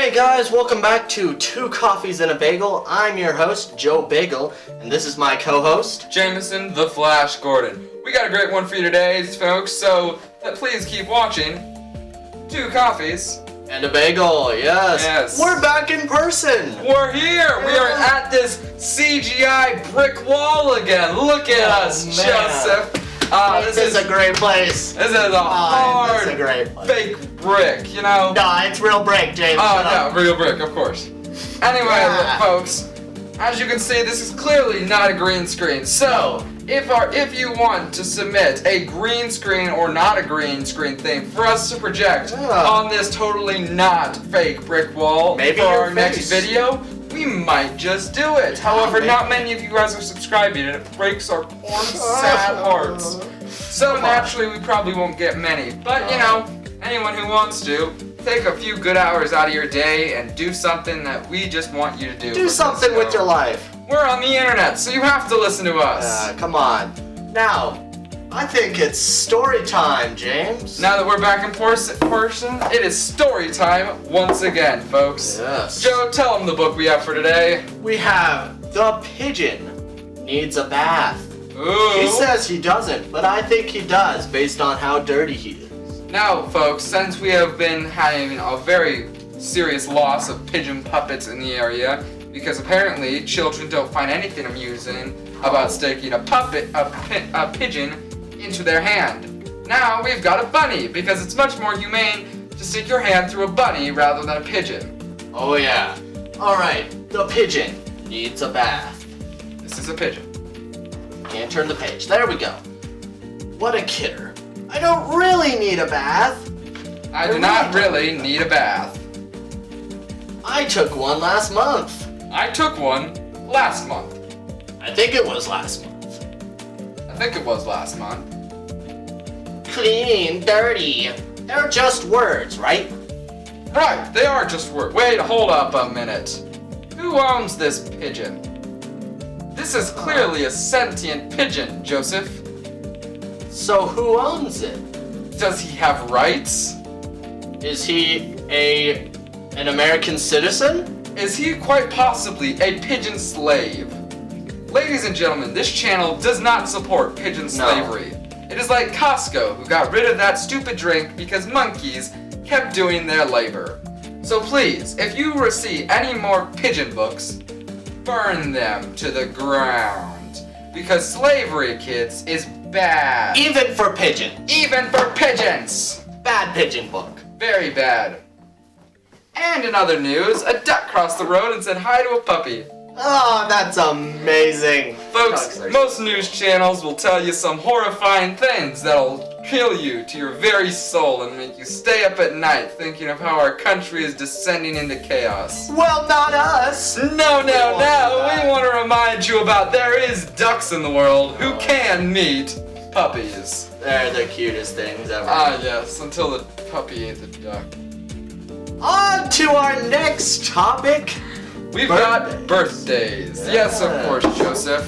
Hey guys, welcome back to Two Coffees and a Bagel. I'm your host, Joe Bagel, and this is my co-host, Jameson the Flash Gordon. We got a great one for you today, folks, so please keep watching. Two Coffees and a Bagel. Yes. We're back in person. We're here. We are at this CGI brick wall again. Look at us, man. Joseph. This is a great place. This is a hard, this is a great place. fake brick, you know? No, it's real brick, James. Oh, no, real brick, of course. Anyway, look, folks, as you can see, this is clearly not a green screen. So, if you want to submit a green screen or not a green screen thing for us to project on this totally not fake brick wall Maybe for our face. next video, we might just do it. However, not many of you guys are subscribing, and it breaks our poor, sad hearts. So naturally, we probably won't get many. But, you know, anyone who wants to, take a few good hours out of your day and do something that we just want you to do. Do something with your life. We're on the internet, so you have to listen to us. Come on. Now, I think it's story time, James. Now that we're back in person, it is story time once again, folks. Yes. Joe, tell them the book we have for today. We have The Pigeon Needs a Bath. Ooh. He says he doesn't, but I think he does based on how dirty he is. Now, folks, since we have been having a very serious loss of pigeon puppets in the area, because apparently children don't find anything amusing about sticking a pigeon into their hand. Now we've got a bunny, because it's much more humane to stick your hand through a bunny rather than a pigeon. Oh yeah. Alright, the pigeon needs a bath. This is a pigeon. Can't turn the page. There we go. What a kidder. I don't really need a bath. I do not really need a bath. I took one last month. I took one last month. I think it was last month. I think it was last month. Clean, dirty. They're just words, right? Right, they are just words. Wait, hold up a minute. Who owns this pigeon? This is clearly a sentient pigeon, Joseph. So who owns it? Does he have rights? Is he an American citizen? Is he quite possibly a pigeon slave? Ladies and gentlemen, this channel does not support pigeon slavery. It is like Costco, who got rid of that stupid drink because monkeys kept doing their labor. So please, if you see any more pigeon books, burn them to the ground. Because slavery, kids, is bad. Even for pigeons. Even for pigeons. Bad pigeon book. Very bad. And in other news, a duck crossed the road and said hi to a puppy. Oh, that's amazing. Folks, most news channels will tell you some horrifying things that'll kill you to your very soul and make you stay up at night thinking of how our country is descending into chaos. Well, not us. No. We want to remind you about there is ducks in the world who can meet puppies. They're the cutest things ever. Ah, yes, until the puppy ate the duck. On to our next topic. We've got birthdays. Yeah. Yes, of course, Joseph.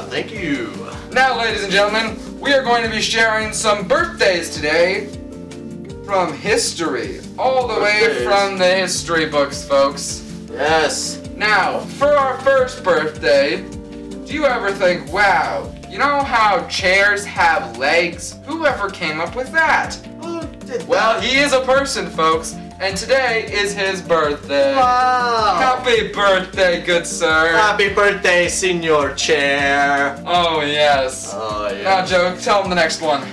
Thank you. Now, ladies and gentlemen, we are going to be sharing some birthdays today from history. All the way from the history books, folks. Yes. Now, for our first birthday, do you ever think, wow, you know how chairs have legs? Whoever came up with that? Who did that? Well, he is a person, folks, and today is his birthday. Wow. Happy birthday, good sir. Happy birthday, Senior Chair. Oh, yes. Oh, yeah. Now, Joe, tell him the next one.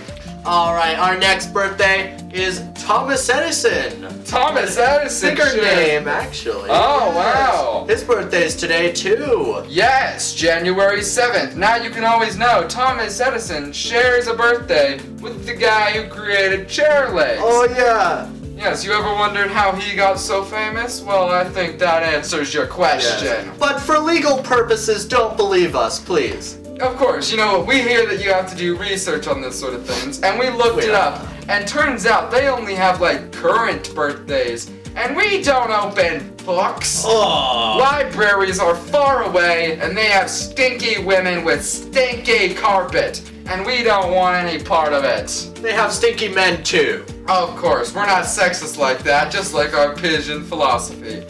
Alright, our next birthday is Thomas Edison. Thomas Edison. Bigger sure. name, actually. Oh, wow. His birthday's today, too. Yes, January 7th. Now you can always know Thomas Edison shares a birthday with the guy who created chair legs. Oh, yeah. Yes, you ever wondered how he got so famous? Well, I think that answers your question. Yes. But for legal purposes, don't believe us, please. Of course, you know, we hear that you have to do research on this sort of things, and we looked it up, and turns out they only have, like, current birthdays, and we don't open books. Oh. Libraries are far away, and they have stinky women with stinky carpet, and we don't want any part of it. They have stinky men too. Of course, we're not sexist like that, just like our pigeon philosophy.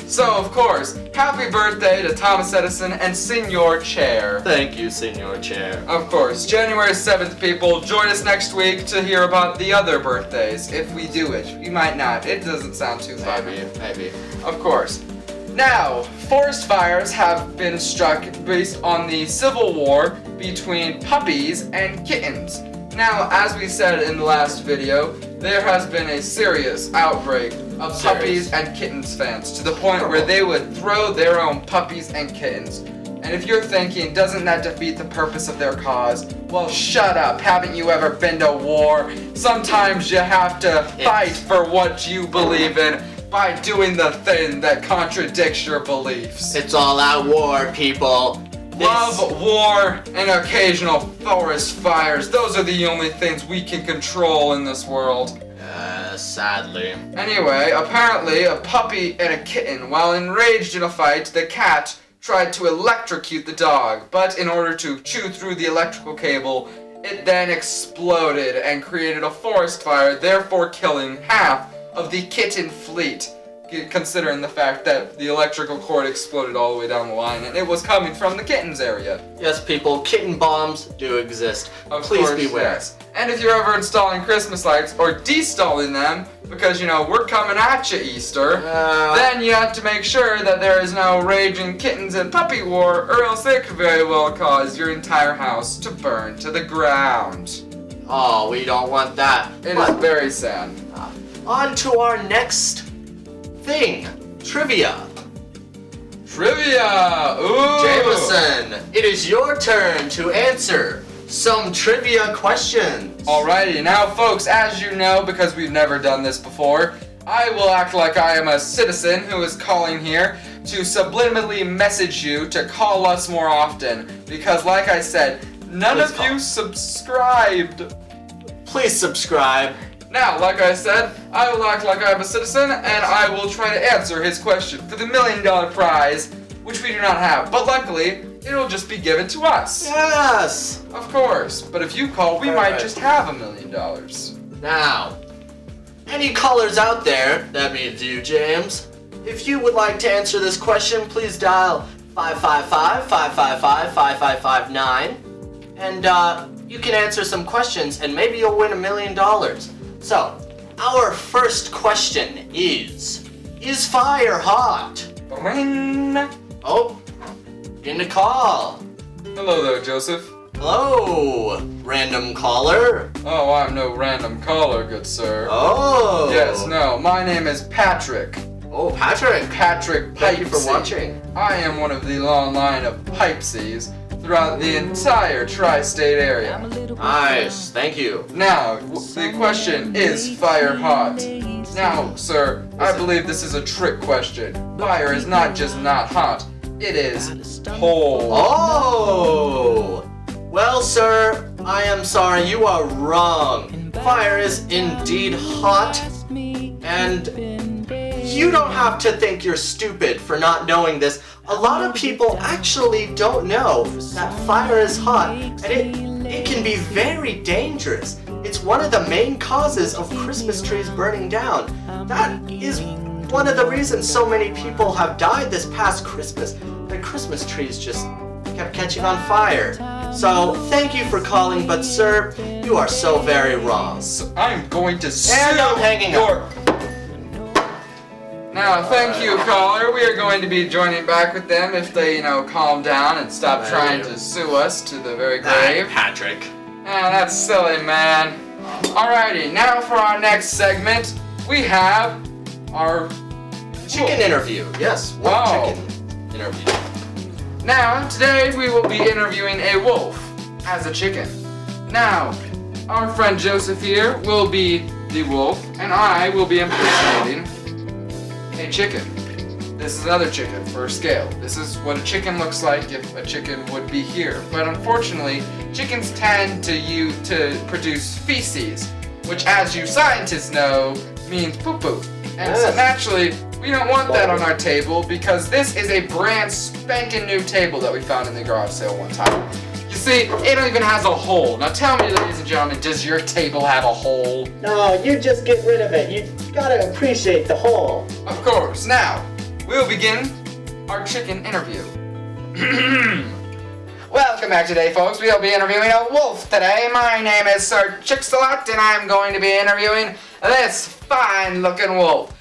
So, of course, happy birthday to Thomas Edison and Senor Chair. Thank you, Senor Chair. Of course, January 7th, people, join us next week to hear about the other birthdays, if we do it. We might not, it doesn't sound too fun. Maybe. Of course. Now, forest fires have been struck based on the civil war between puppies and kittens. Now, as we said in the last video, there has been a serious outbreak of puppies and kittens fans to the point where they would throw their own puppies and kittens. And if you're thinking, doesn't that defeat the purpose of their cause? Well, shut up. Haven't you ever been to war? Sometimes you have to fight for what you believe in by doing the thing that contradicts your beliefs. It's all out war, people. Love, war, and occasional forest fires. Those are the only things we can control in this world. Sadly. Anyway, apparently a puppy and a kitten, while enraged in a fight, the cat tried to electrocute the dog, but in order to chew through the electrical cable, it then exploded and created a forest fire, therefore killing half of the kitten fleet. Considering the fact that the electrical cord exploded all the way down the line and it was coming from the kittens area. Yes, people, kitten bombs do exist. Of Please course, beware. yes. And if you're ever installing Christmas lights or deinstalling them, because, you know, we're coming at you, Easter, then you have to make sure that there is no raging kittens and puppy war, or else it could very well cause your entire house to burn to the ground. Oh, we don't want that. It is very sad. On to our next thing. Trivia. Trivia! Ooh! Jameson, it is your turn to answer some trivia questions. Alrighty, now folks, as you know, because we've never done this before, I will act like I am a citizen who is calling here to subliminally message you to call us more often. Because like I said, none of you subscribed. Please subscribe. Now, like I said, I will act like I'm a citizen and I will try to answer his question for the $1 million prize, which we do not have. But luckily, it'll just be given to us. Yes. Of course. But if you call, we might just have $1 million. Now, any callers out there, that means you, James, if you would like to answer this question, please dial 555-555-5559 and you can answer some questions and maybe you'll win $1 million. So, our first question is fire hot? Ring. Oh, getting a call. Hello there, Joseph. Hello, random caller. Oh, I'm no random caller, good sir. Oh. Yes, no, my name is Patrick. Oh, Patrick. Patrick Thank you for Pipesy. watching. I am one of the long line of Pipesies throughout the entire tri-state area. Nice, thank you. Now, the question is fire hot. Now, sir, I believe this is a trick question. Fire is not just not hot, it is cold. Oh! Well, sir, I am sorry, you are wrong. Fire is indeed hot, and you don't have to think you're stupid for not knowing this. A lot of people actually don't know that fire is hot, and it can be very dangerous. It's one of the main causes of Christmas trees burning down. That is one of the reasons so many people have died this past Christmas. The Christmas trees just kept catching on fire. So, thank you for calling, but sir, you are so very wrong. So I'm going to sue And I'm hanging up. Now, thank you, caller. We are going to be joining back with them if they, calm down and stop trying to sue us to the very grave. Patrick. Oh, that's silly, man. Alrighty, now for our next segment, we have our Chicken interview. Yes, Wow. chicken interview. Now, today we will be interviewing a wolf as a chicken. Now, our friend Joseph here will be the wolf, and I will be impersonating a chicken. This is another chicken for scale. This is what a chicken looks like if a chicken would be here. But unfortunately, chickens tend to produce feces, which, as you scientists know, means poo-poo. And so Yes. naturally, we don't want that on our table because this is a brand spanking new table that we found in the garage sale one time. You see, it even has a hole. Now tell me, ladies and gentlemen, does your table have a hole? No, you just get rid of it. You gotta appreciate the hole. Of course. Now, we'll begin our chicken interview. Welcome back today, folks. We'll be interviewing a wolf today. My name is Sir Chixalot, and I'm going to be interviewing this fine-looking wolf.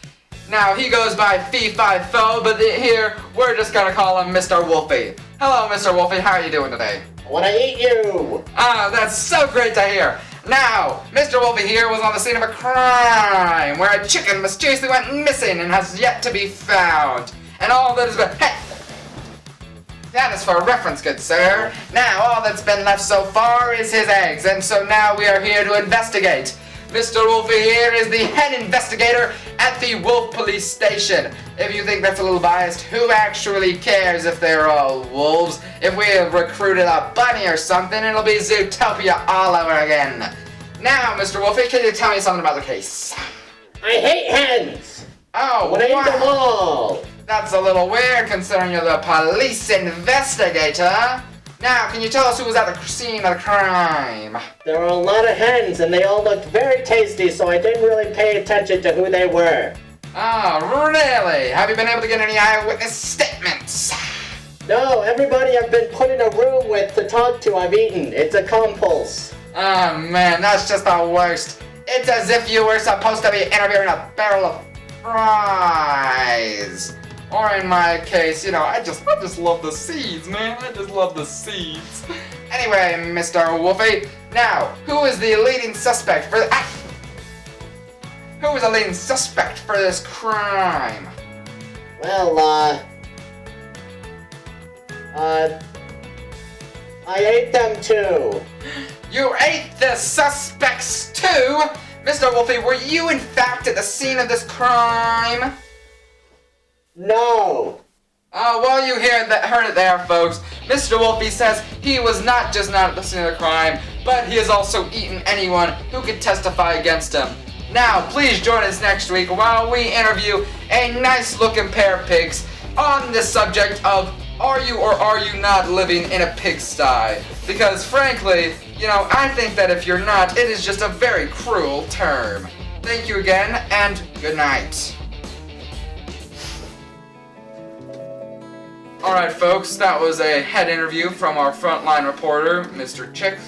Now, he goes by Fee-Fi-Fo, but here, we're just gonna call him Mr. Wolfie. Hello, Mr. Wolfie. How are you doing today? I wanna eat you. Ah, that's so great to hear. Now, Mr. Wolfie here was on the scene of a crime where a chicken mysteriously went missing and has yet to be found. And all that has been... Hey! That is for reference, good sir. Now, all that's been left so far is his eggs, and so now we are here to investigate. Mr. Wolfie here is the head investigator at the Wolf Police Station. If you think that's a little biased, who actually cares if they're all wolves? If we have recruited a bunny or something, it'll be Zootopia all over again. Now, Mr. Wolfie, can you tell me something about the case? I hate hens. Oh, I wanna eat them all. That's a little weird considering you're the police investigator. Now, can you tell us who was at the scene of the crime? There were a lot of hens and they all looked very tasty, so I didn't really pay attention to who they were. Oh, really? Have you been able to get any eyewitness statements? No, everybody I've been put in a room with to talk to I've eaten. It's a compulse. Oh man, that's just the worst. It's as if you were supposed to be interviewing a barrel of fries. Or in my case, you know, I just love the seeds, man. I just love the seeds. Anyway, Mr. Wolfie, now, who is the leading suspect for who is the leading suspect for this crime? Well, I ate them too. You ate the suspects too? Mr. Wolfie, were you in fact at the scene of this crime? No. Oh, well, you heard it there, folks. Mr. Wolfie says he was not just not at the scene of the crime, but he has also eaten anyone who could testify against him. Now, please join us next week while we interview a nice-looking pair of pigs on the subject of are you or are you not living in a pigsty? Because, frankly, you know, I think that if you're not, it is just a very cruel term. Thank you again, and good night. Alright folks, that was a head interview from our frontline reporter, Mr. Chick.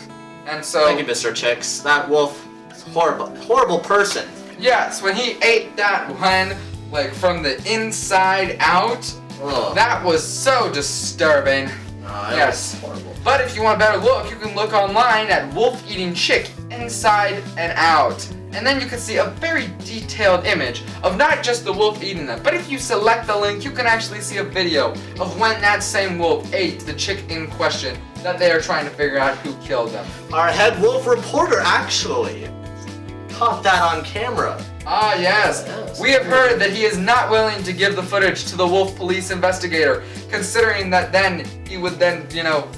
And so... Thank you, Mr. Chicks. That wolf is horrible person. Yes, when he ate that one, like from the inside out, Ugh. that was so disturbing. Yes. Horrible. But if you want a better look, you can look online at Wolf Eating Chick Inside and Out. And then you can see a very detailed image of not just the wolf eating them, but if you select the link, you can actually see a video of when that same wolf ate the chick in question that they are trying to figure out who killed them. Our head wolf reporter actually caught that on camera. Ah, yes. Yes. We have heard that he is not willing to give the footage to the wolf police investigator, considering that then he would then, you know,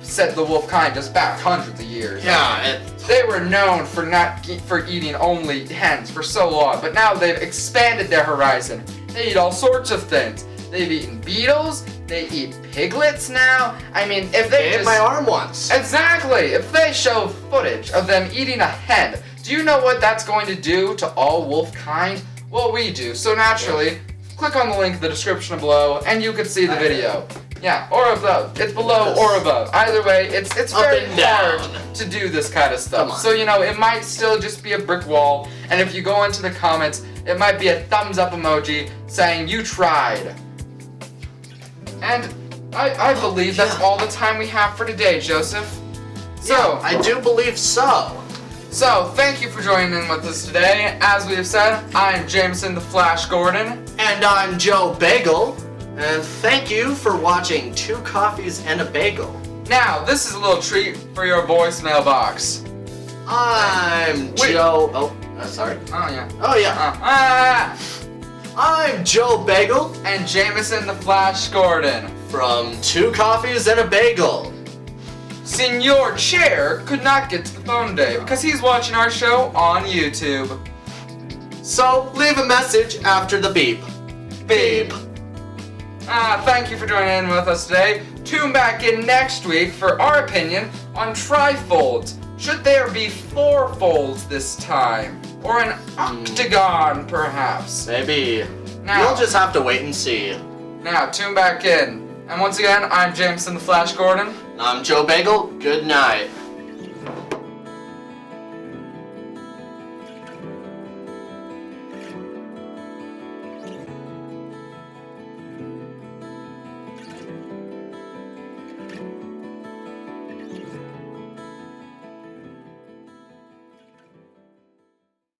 set the wolf kind just back hundreds of years. Yeah, They were known for eating only hens for so long, but now they've expanded their horizon. They eat all sorts of things. They've eaten beetles, they eat piglets now. I mean, if they ate my arm once. Exactly! If they show footage of them eating a hen, do you know what that's going to do to all wolf kind? Well, we do. So naturally, click on the link in the description below and you can see the video. Yeah, or above. It's below or above. Either way, it's very hard to do this kind of stuff. So, you know, it might still just be a brick wall, and if you go into the comments, it might be a thumbs up emoji saying you tried. And I believe that's all the time we have for today, Joseph. So, Yeah, I do believe so. So, thank you for joining in with us today. As we have said, I'm Jameson the Flash Gordon. And I'm Joe Bagel. And thank you for watching 2 Coffees and a Bagel. Now, this is a little treat for your voicemail box. I'm Joe... Oh, sorry. Oh, yeah. Oh, yeah. I'm Joe Bagel. And Jameson the Flash Gordon. From 2 Coffees and a Bagel. Senor Chair could not get to the phone today because he's watching our show on YouTube. So, leave a message after the beep. Beep. Thank you for joining in with us today. Tune back in next week for our opinion on trifolds. Should there be 4 folds this time? Or an octagon, perhaps? Maybe. Now, You'll just have to wait and see. Now, tune back in. And once again, I'm Jameson the Flash Gordon. I'm Joe Bagel. Good night.